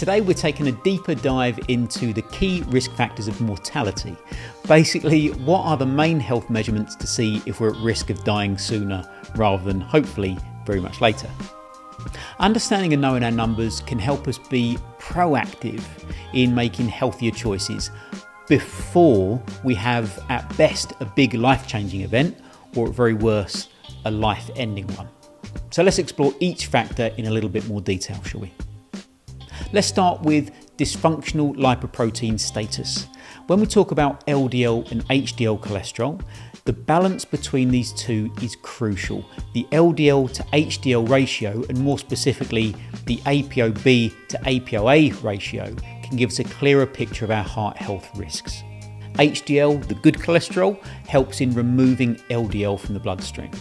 today we're taking a deeper dive into the key risk factors of mortality. Basically, what are the main health measurements to see if we're at risk of dying sooner rather than, hopefully, very much later. Understanding and knowing our numbers can help us be proactive in making healthier choices before we have, at best, a big life-changing event, or at very worst, a life-ending one. So let's explore each factor in a little bit more detail, shall we? Let's start with dysfunctional lipoprotein status. When we talk about LDL and HDL cholesterol, the balance between these two is crucial. The LDL to HDL ratio, and more specifically the ApoB to ApoA ratio, can give us a clearer picture of our heart health risks. HDL, the good cholesterol, helps in removing LDL from the bloodstream.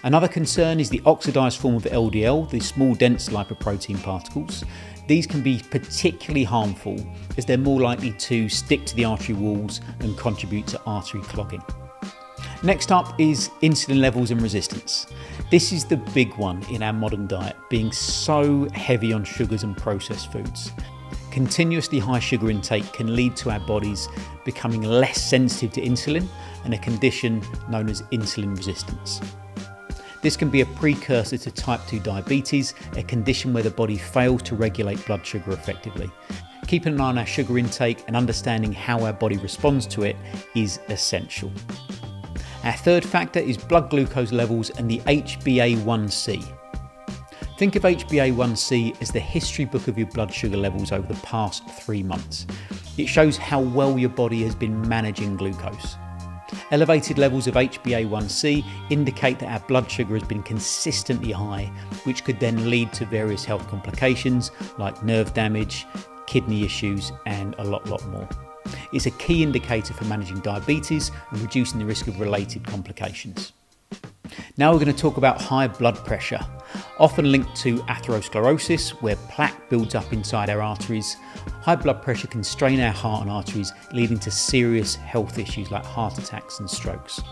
Another concern is the oxidized form of LDL, the small dense lipoprotein particles. These can be particularly harmful as they're more likely to stick to the artery walls and contribute to artery clogging. Next up is insulin levels and resistance. This is the big one in our modern diet, being so heavy on sugars and processed foods. Continuously high sugar intake can lead to our bodies becoming less sensitive to insulin, and a condition known as insulin resistance. This can be a precursor to type 2 diabetes, a condition where the body fails to regulate blood sugar effectively. Keeping an eye on our sugar intake and understanding how our body responds to it is essential. Our third factor is blood glucose levels and the HbA1c. Think of HbA1c as the history book of your blood sugar levels over the past 3 months. It shows how well your body has been managing glucose. Elevated levels of HbA1c indicate that our blood sugar has been consistently high, which could then lead to various health complications like nerve damage, kidney issues, and a lot more. It's a key indicator for managing diabetes and reducing the risk of related complications. Now we're going to talk about high blood pressure, often linked to atherosclerosis, where plaque builds up inside our arteries. High blood pressure can strain our heart and arteries, leading to serious health issues like heart attacks and strokes.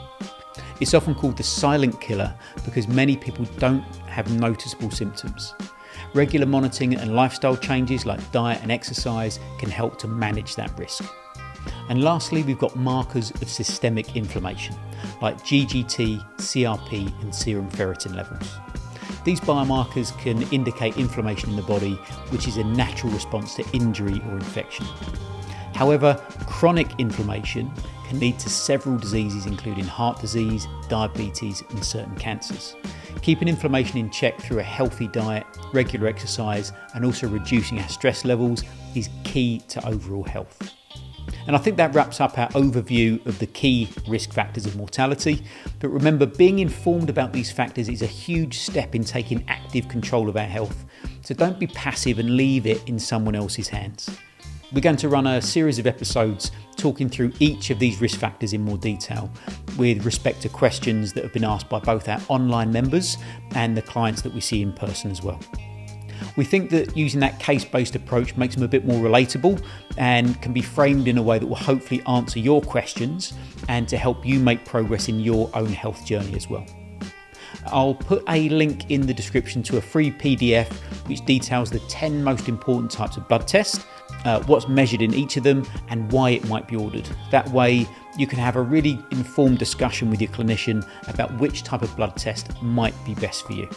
It's often called the silent killer because many people don't have noticeable symptoms. Regular monitoring and lifestyle changes like diet and exercise can help to manage that risk. And lastly, we've got markers of systemic inflammation like GGT, CRP and serum ferritin levels. These biomarkers can indicate inflammation in the body, which is a natural response to injury or infection. However, chronic inflammation can lead to several diseases including heart disease, diabetes and certain cancers. Keeping inflammation in check through a healthy diet, regular exercise and also reducing our stress levels is key to overall health. And I think that wraps up our overview of the key risk factors of mortality. But remember, being informed about these factors is a huge step in taking active control of our health. So don't be passive and leave it in someone else's hands. We're going to run a series of episodes talking through each of these risk factors in more detail with respect to questions that have been asked by both our online members and the clients that we see in person as well. We think that using that case-based approach makes them a bit more relatable and can be framed in a way that will hopefully answer your questions and to help you make progress in your own health journey as well. I'll put a link in the description to a free PDF which details the 10 most important types of blood tests, what's measured in each of them and why it might be ordered. That way you can have a really informed discussion with your clinician about which type of blood test might be best for you.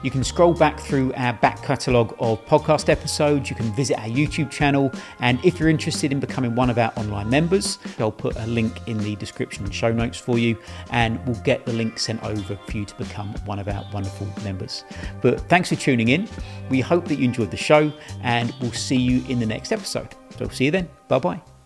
You can scroll back through our back catalogue of podcast episodes. You can visit our YouTube channel. And if you're interested in becoming one of our online members, I'll put a link in the description and show notes for you. And we'll get the link sent over for you to become one of our wonderful members. But thanks for tuning in. We hope that you enjoyed the show and we'll see you in the next episode. So see you then. Bye-bye.